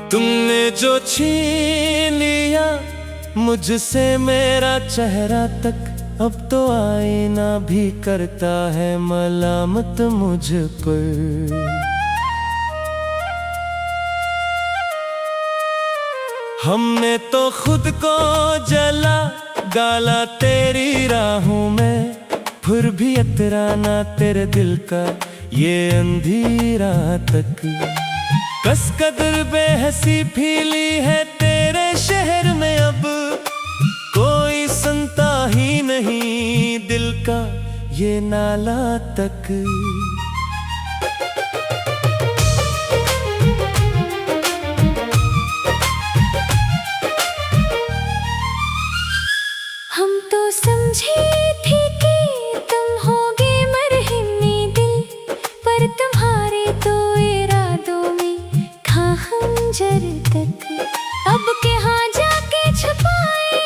तुमने जो छीन लिया मुझसे मेरा चेहरा तक, अब तो आईना भी करता है मलामत मुझ पर। हमने तो खुद को जला डाला तेरी राहों में, फिर भी इतराना तेरे दिल का ये अंधेरा तक। कस कदर बेहसी फीली है तेरे शहर में, अब कोई सुनता ही नहीं दिल का ये नाला तक। हम तो समझे थे कि तुम होगे मरहमी दिल, पर तुम्हारे तो इरादों में था खंजर तक। अब कहाँ जाके छुपाए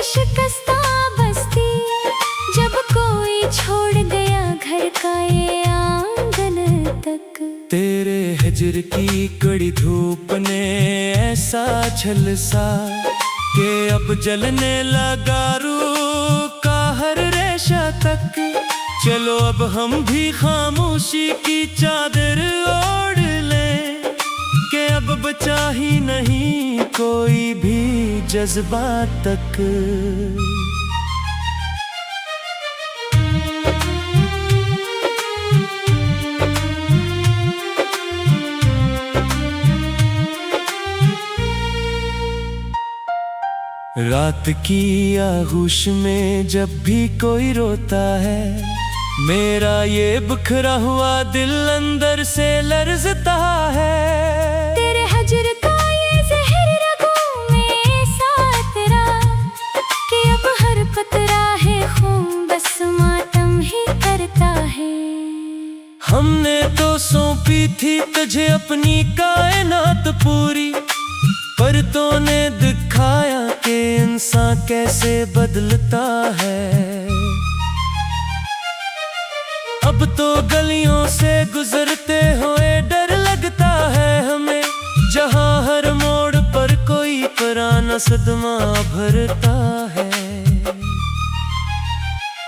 शिकस्ता बस्ती, जब कोई छोड़ गया घर का ये आंगन तक। तेरे हिजर की कड़ी धूप ने ऐसा झलसा कि अब जलने लगा रूह का हर रेशा तक। चलो अब हम भी खामोशी की चादर ओढ़ लें, कि अब बचा ही नहीं कोई भी जज्बात तक। रात की आगोश में जब भी कोई रोता है, मेरा ये बिखरा हुआ दिल अंदर से लरजता है। तेरे हजर का ये जहर रगों में साथ रहा, कि अब हर कतरा है खून बस मातम ही करता है। हमने तो सौंपी थी तुझे अपनी कायनात पूरी, पर तूने दिखाया कि इंसान कैसे बदलता है। अब तो गलियों से गुजरते हुए डर लगता है हमें, जहाँ हर मोड़ पर कोई पुराना सदमा भरता है।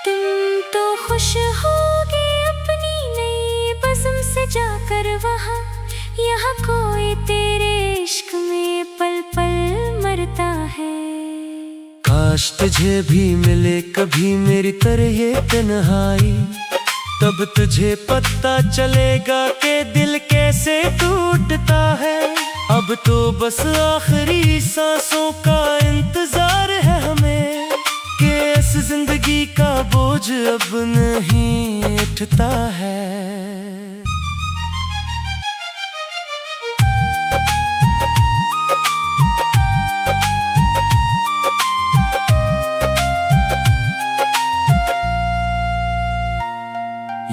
तुम तो खुश होगे अपनी नई बज़्म से जाकर वहाँ, यहाँ कोई तेरे इश्क में पल पल मरता है। काश तुझे भी मिले कभी मेरी तरह ये तन्हाई, तब तुझे पता चलेगा कि दिल कैसे टूटता है। अब तो बस आखिरी सांसों का इंतजार है हमें, कि इस जिंदगी का बोझ अब नहीं उठता है।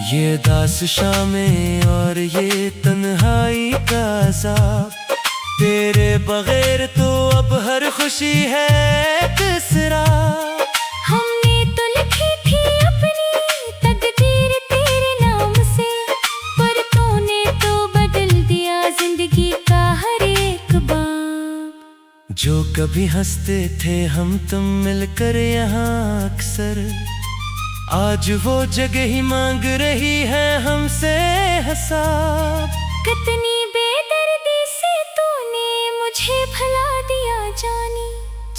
ये दास शामें और ये तन्हाई का अज़ाब, तेरे बगैर तो अब हर खुशी है किसरा। हमने तो लिखी थी अपनी तकदीर तेरे नाम से, पर तूने तो बदल दिया जिंदगी का हर एक बाब। जो कभी हंसते थे हम तुम मिलकर यहाँ अक्सर, आज वो जगह ही मांग रही है हमसे हिसाब। कितनी बेदर्दी से तूने मुझे भुला दिया जानी,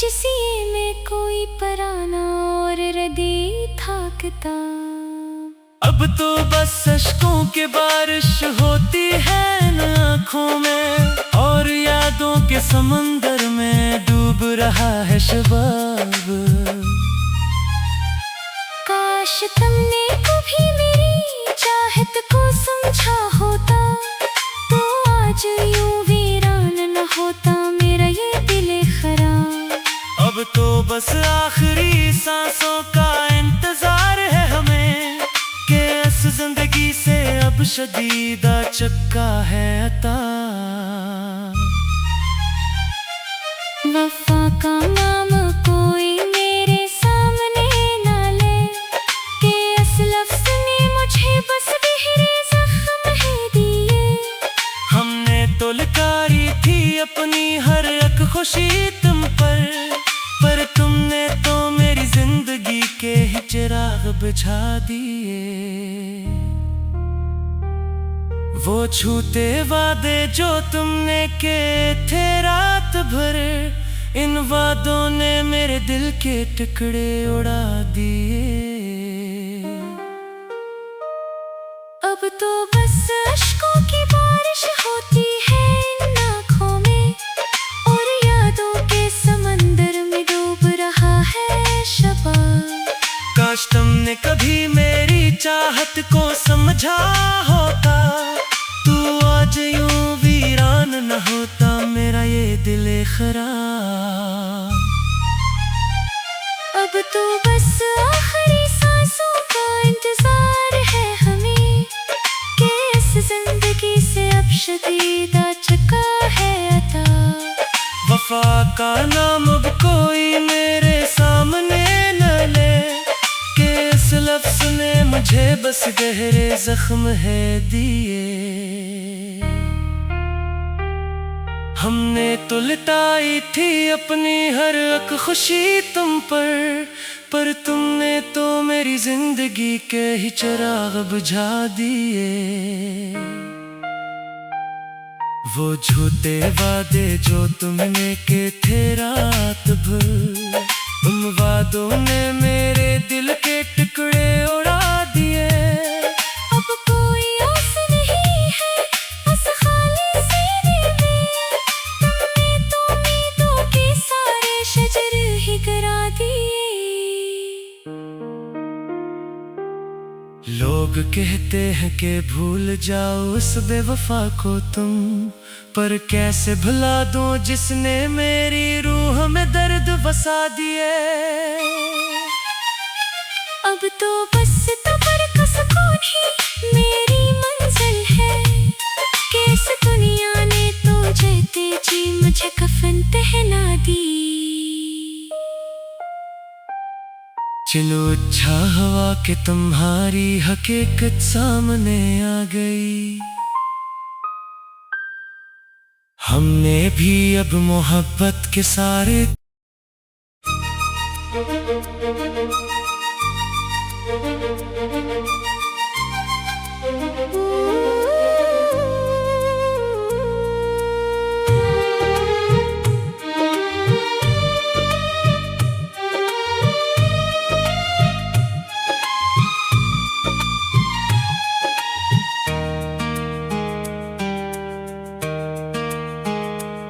जिसी में कोई पराना और रदी था किताब। अब तो बस अश्कों के बारिश होती है न आँखों में, और यादों के समंदर में डूब रहा है शबाब। काश तुमने कभी मेरी चाहत को समझा होता, तो आज यूं वीरान न होता मेरा ये दिल खराब। अब अब तो बस आखिरी सांसों का इंतजार है हमें, कि इस जिंदगी से अब शदीदा चक्का है अता। वफा का नाम कोई मेरे सामने ना ले, कि इस लफ्ज़ ने मुझे बस गहरे जख्म है दिए। हमने तो लिकारी थी अपनी हर एक खुशी तुम पर तुमने तो मेरी जिंदगी के ही चिराग बुझा दिए। वो झूठे वादे जो तुमने के थे रात भर, इन वादों ने मेरे दिल के टुकड़े उड़ा दिए। अब तो बस अश्कों की बारिश होती है इन आँखों में, और यादों के समंदर में डूब रहा है शबाब। काश तुमने कभी मेरी चाहत को समझा होता, तू आज यूं वीरान न होता मेरा ये दिल खराब। अब तो बस आखिरी सांसों का इंतजार है हमें, कि इस जिंदगी से अब शदीदा चक्का है अता। वफा का नाम अब कोई मेरे सामने न ले, कि इस लफ्ज़ ने मुझे बस गहरे जख्म है दिए। हमने तो लुटाई थी अपनी हर एक खुशी तुम पर तुमने तो मेरी जिंदगी के ही चिराग बुझा दिए। वो झूठे वादे जो तुमने के थे रात भर, उन वादों ने मेरे दिल के टुकड़े उड़ा दिए। अब कोई आस नहीं है बस खाली सीने में, तुमने तो उम्मीदों के सारे शजर ही गिरा दिए। लोग कहते हैं कि भूल जाओ उस बेवफा को तुम, पर कैसे भुला दूं जिसने मेरी रूह में दर्द बसा दिए। अब तो बस तबर का सुकून ही मेरी मंजिल है, कि इस दुनिया ने तो जीते जी मुझे कफन पहना दी। चलो अच्छा हुआ कि तुम्हारी हकीकत सामने आ गई, हमने भी अब मोहब्बत के सारे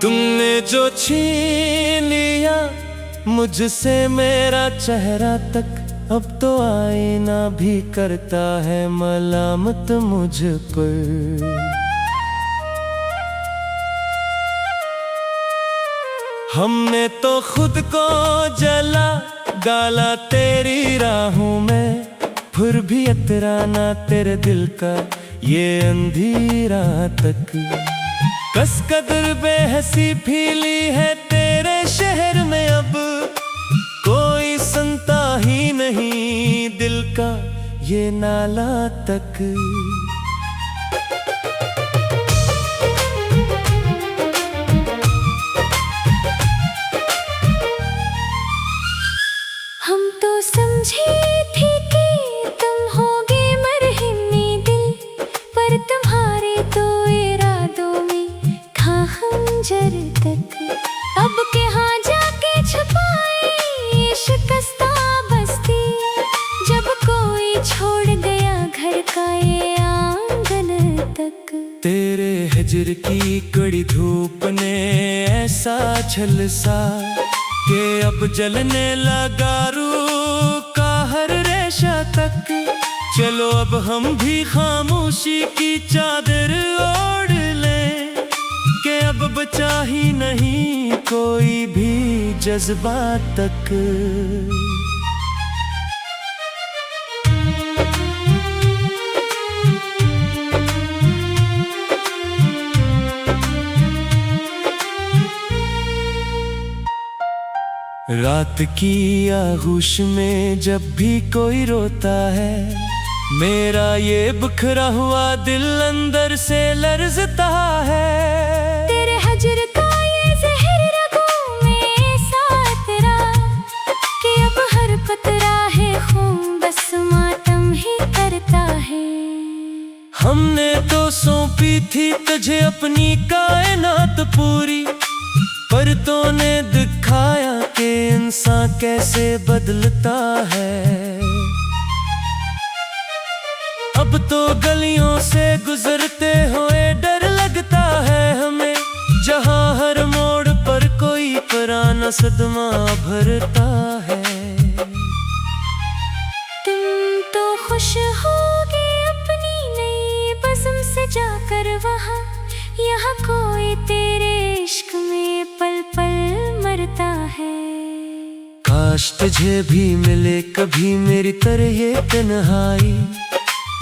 तुमने जो छीन लिया मुझसे मेरा चेहरा तक, अब तो आईना भी करता है मलामत मुझ पर। हमने तो खुद को जला डाला तेरी राहों में, फिर भी इतराना तेरे दिल का ये अंधेरा तक। कस कदर बेहसी फीली है तेरे शहर में, अब कोई सुनता ही नहीं दिल का ये नाला तक। हम तो समझे थे कि तुम होगे मरहमी दिल, पर तुम्हारे तो इरादों में था खंजर तक। अब कहाँ जाके छुपाए ये शिकस्ता बस्ती, जब कोई छोड़ गया घर का ये आंगन तक। तेरे हिजर की कड़ी धूप ने ऐसा झलसा कि अब जलने लगा रूह का हर रेशा तक। चलो अब हम भी खामोशी की चादर ओढ़ लें, कि के अब बचा ही नहीं कोई भी जज्बा तक। रात की आगोश में जब भी कोई रोता है, मेरा ये बिखरा हुआ दिल अंदर से लरजता है। तेरे हजर का ये जहर रगों में ऐसा तेरा कि अब हर कतरा है खून बस मातम ही करता है। हमने तो सौंपी थी तुझे अपनी कायनात पूरी, पर तूने दिखाया कि इंसान कैसे बदलता है। अब तो गलियों से गुजरते हुए डर लगता है हमें, जहां हर मोड़ पर कोई पुराना सदमा भरता है। तुम तो खुश होगे अपनी नई बज़्म से जाकर वहाँ, यहाँ कोई तेरे इश्क में पल पल मरता है। काश तुझे भी मिले कभी मेरी तरह ये तन्हाई,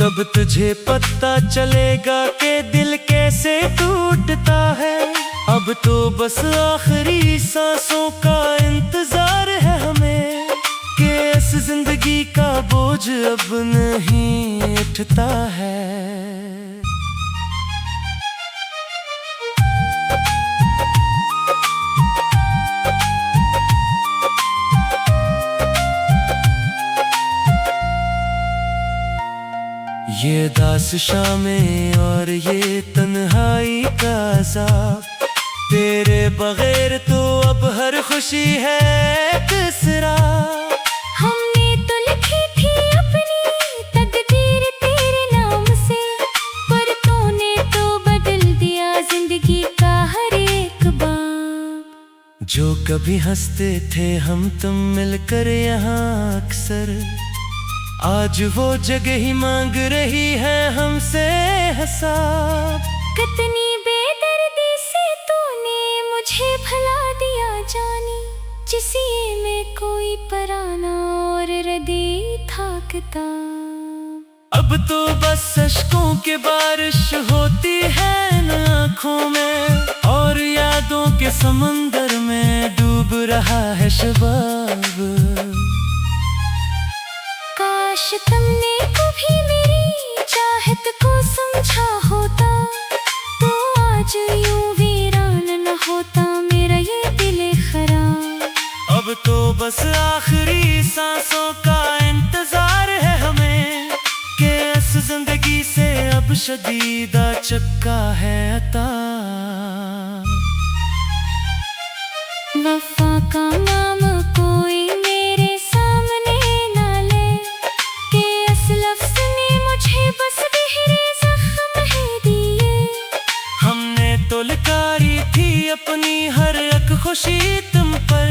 तब तुझे पता चलेगा कि दिल कैसे टूटता है। अब तो बस आखिरी सांसों का इंतजार है हमें, कि इस जिंदगी का बोझ अब नहीं उठता है। ये दास शामें और ये तन्हाई का अज़ाब, तेरे बगैर तो अब हर खुशी है किसरा। हमने तो लिखी थी अपनी तकदीर तेरे नाम से, पर तूने तो बदल दिया जिंदगी का हर एक बाब। जो कभी हंसते थे हम तुम मिलकर यहाँ अक्सर, आज वो जगह ही मांग रही है हमसे हिसाब। कितनी बेदर्दी से तूने मुझे भुला दिया जानी, जिसी में कोई पराना और रदी था किताब। अब तो बस अश्कों की बारिश होती है न आँखों में, और यादों के समंदर में डूब रहा है शबाब। काश तुमने कभी मेरी चाहत को समझा होता, तो आज यूं वीरान न होता मेरा ये दिल खराब। अब तो बस आखिरी सांसों का इंतजार है हमें, कि इस जिंदगी से अब शदीदा चक्का है अता। वफा का नाम कोई मेरे सामने ना ले, कि इस लफ्ज़ ने मुझे बस गहरे जख्म है दिए। हमने तो लिखारी थी अपनी हर एक खुशी तुम पर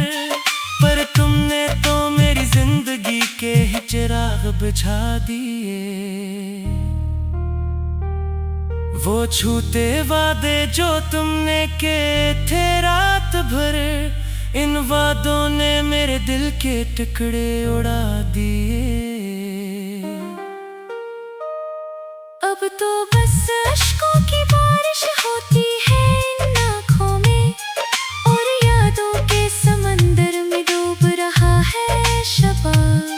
तुमने तो मेरी जिंदगी के ही चिराग बुझा दिए। वो छूते वादे जो तुमने के थे रात भर, इन वादों ने मेरे दिल के टुकड़े उड़ा दिए। अब तो बस अश्कों की बारिश होती है इन आँखों में, और यादों के समंदर में डूब रहा है शबाब।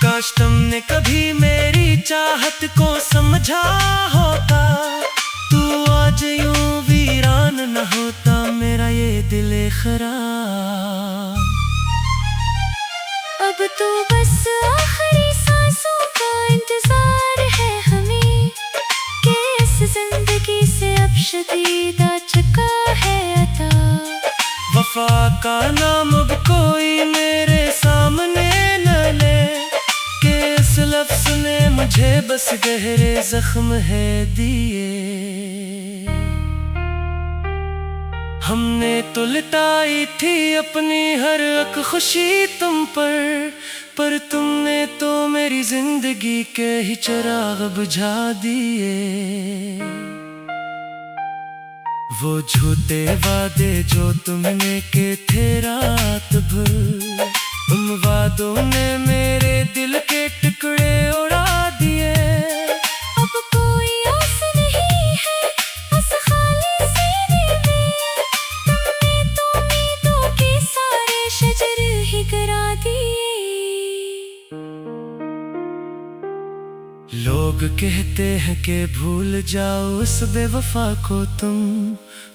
काश तुमने कभी मेरी चाहत को समझा होता, तू आज यूं वीरान न होता मेरा ये दिल खराब। अब तो बस आखिरी सांसों का इंतजार है हमें, कि इस जिंदगी से अब शदीदा चुका है अता। वफा का नाम अब कोई मेरे सामने न ले, कि इस लफ्ज़ ने मुझे बस गहरे जख्म है दिए। हमने तो लुटाई थी अपनी हर एक खुशी तुम पर तुमने तो मेरी जिंदगी के ही चिराग बुझा दिए। वो झूठे वादे जो तुमने के थे रात भर, उन वादों ने मेरे दिल के टुकड़े उड़ा दिए। अब कोई आस नहीं है बस खाली सीने में, तुमने तो उम्मीदों के सारे शजर ही गिरा दिए। लोग कहते हैं कि भूल जाओ उस बेवफा को तुम,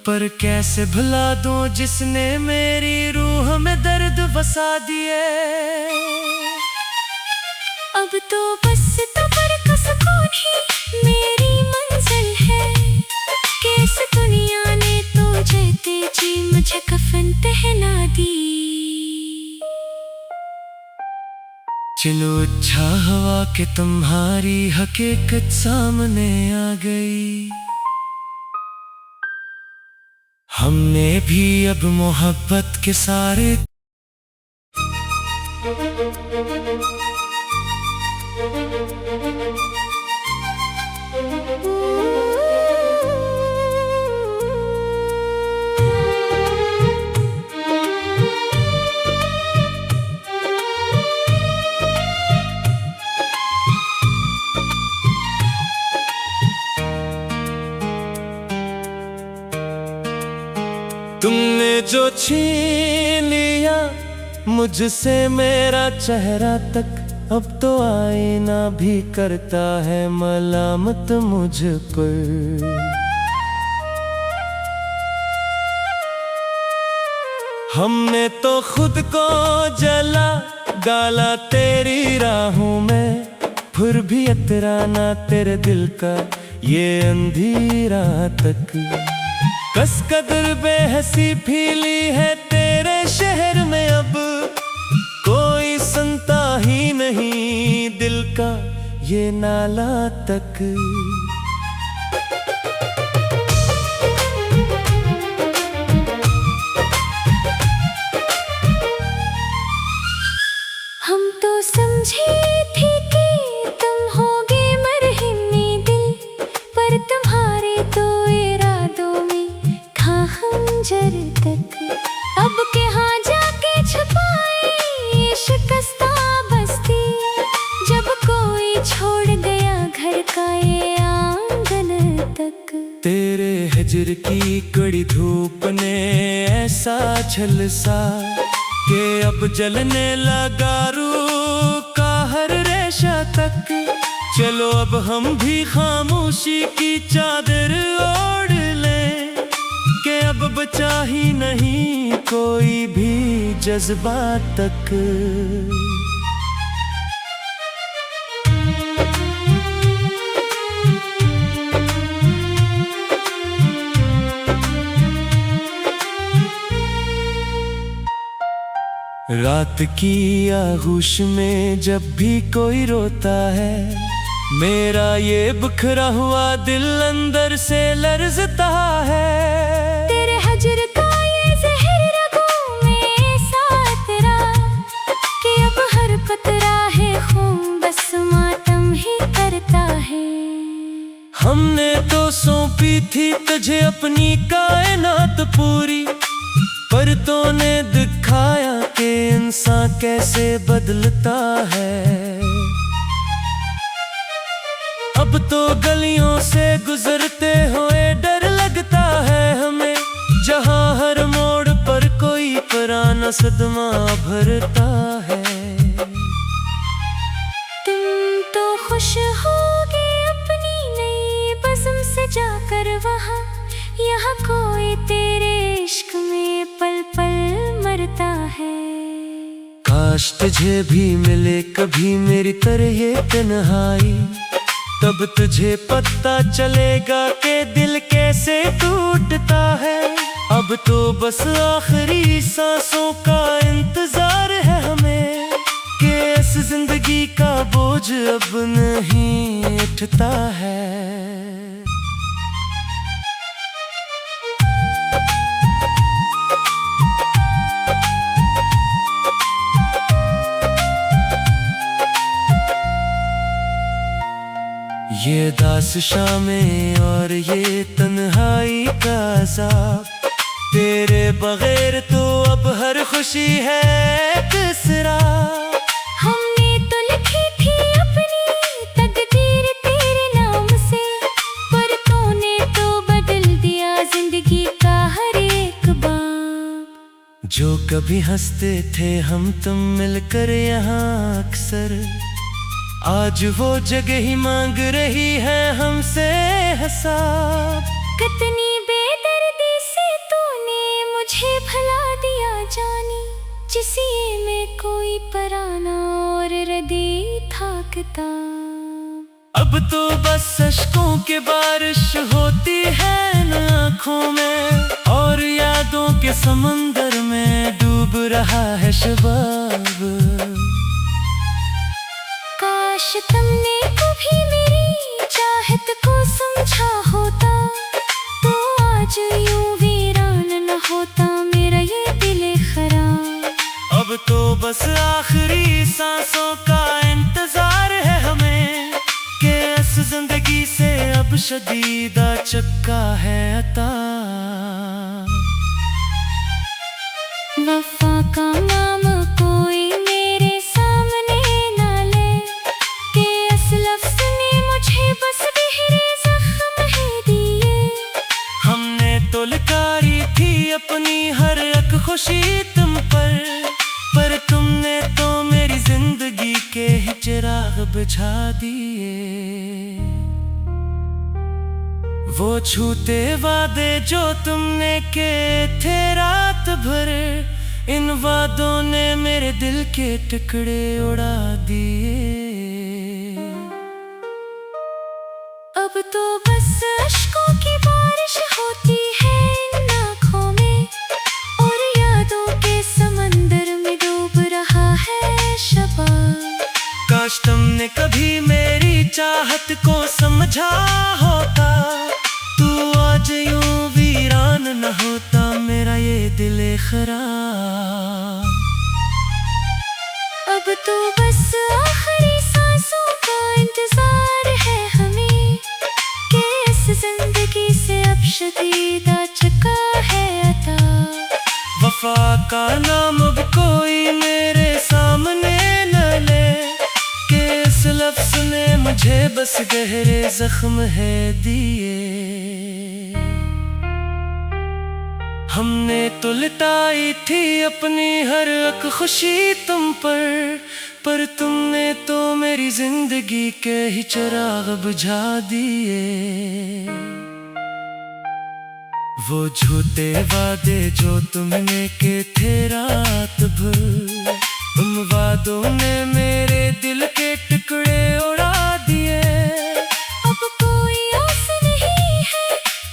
पर कैसे भुला दूं जिसने मेरी रूह में दर्द बसा दिए। अब तो बस तबर का सुकून ही मेरी मंजिल है, कि इस दुनिया ने तो जीते जी मुझे कफन पहना दी। चलो अच्छा हुआ कि तुम्हारी हकीकत सामने आ गई। हमने भी अब मोहब्बत के सारे तुमने जो छीन लिया मुझसे मेरा चेहरा तक, अब तो आईना भी करता है मलामत मुझ पर। हमने तो खुद को जला डाला तेरी राहों में, फिर भी इतराना तेरे दिल का ये अंधेरा तक। कस कदर बेहसी फीली है तेरे शहर में, अब कोई सुनता ही नहीं दिल का ये नाला तक। हम तो समझे थे कि तुम होगे मरहमे दिल, पर तुम्हारे तो इरादों में था खंजर तक। अब कहाँ जाके छुपाए ये शिकस्ता बस्ती, जब कोई छोड़ गया घर का ये आंगन तक। तेरे हिजर की कड़ी धूप ने ऐसा झलसा कि अब जलने लगा रूह का हर रेशा तक। चलो अब हम भी खामोशी की चादर ओढ़ लें, कि अब बचा ही नहीं कोई भी जज्बात तक। रात की आगोश में जब भी कोई रोता है, मेरा ये बिखरा हुआ दिल अंदर से लरजता है। तेरे हजर का ये जहर रगों में सातरा, कि अब हर कतरा है खून बस मातम ही करता है। हमने तो सौंपी थी तुझे अपनी कायनात पूरी, पर तूने दिखाया कि इंसान कैसे बदलता है। अब तो गलियों से गुजरते हुए डर लगता है हमें, जहाँ हर मोड़ पर कोई पुराना सदमा भरता है। तुम तो खुश होगे अपनी नई बज़्म से जाकर वहाँ, यहाँ कोई तेरे इश्क में पल पल मरता है। काश तुझे भी मिले कभी मेरी तरह ये तन्हाई, तब तुझे पता चलेगा कि दिल कैसे टूटता है। अब तो बस आखिरी सांसों का इंतजार है हमें, कि इस जिंदगी का बोझ अब नहीं उठता है। ये दास शामें और ये तन्हाई का अज़ाब, तेरे बगैर तो अब हर खुशी है किसरा। हमने तो लिखी थी अपनी तकदीर तेरे नाम से, पर तूने तो बदल दिया जिंदगी का हर एक बाब। जो कभी हंसते थे हम तुम मिलकर यहाँ अक्सर, आज वो जगह ही मांग रही है हमसे हिसाब। कितनी बेदर्दी से तूने मुझे भुला दिया जानी, जिसे में कोई पराना और रदी था किताब। अब तो बस अश्कों की बारिश होती है न आँखों में, और यादों के समंदर में डूब रहा है शबाब। काश तुमने कभी मेरी चाहत को समझा होता, तो आज यूं वीरान न होता मेरा ये दिल खराब। अब तो बस आखिरी सांसों का इंतजार है हमें, कि इस जिंदगी से अब शदीदा चक्का है अता। वफा का नाम कोई मेरे सामने न ले, कि इस लफ्ज़ ने मुझे बस गहरे जख्म है दिए। हमने तो लिखारी थी अपनी हर एक खुशी तुम पर तुमने तो मेरी जिंदगी के ही चिराग बुझा दिए। वो छूते वादे जो तुमने के थे रात भर, इन वादों ने मेरे दिल के टुकड़े उड़ा दिए। अब तो बस अश्कों की बारिश होती है इन आँखों में, और यादों के समंदर में डूब रहा है शबाब। काश तुमने कभी मेरी चाहत को समझा होता, तू आज यूं वीरान न होता मेरा ये दिल खराब। अब तो बस आखिरी सांसों का इंतजार है हमें, कि इस जिंदगी से अब शदीदा चुका है अता। वफा का नाम अब कोई मेरे सामने न ले, कि इस लफ्ज़ ने मुझे बस गहरे जख्म है दिए। हमने तो लिटाई थी अपनी हर एक खुशी तुम पर तुमने तो मेरी जिंदगी के ही चिराग बुझा दिए। वो झूठे वादे जो तुमने के थे रात भर, उन वादों ने मेरे दिल के टुकड़े उड़ा दिए। अब कोई आस नहीं है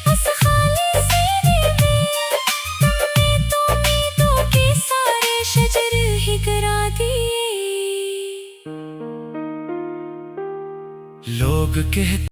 उस खाली सीने में, तुमने तो उम्मीदों के सारे शजर ही गिरा दिए। लोग कहते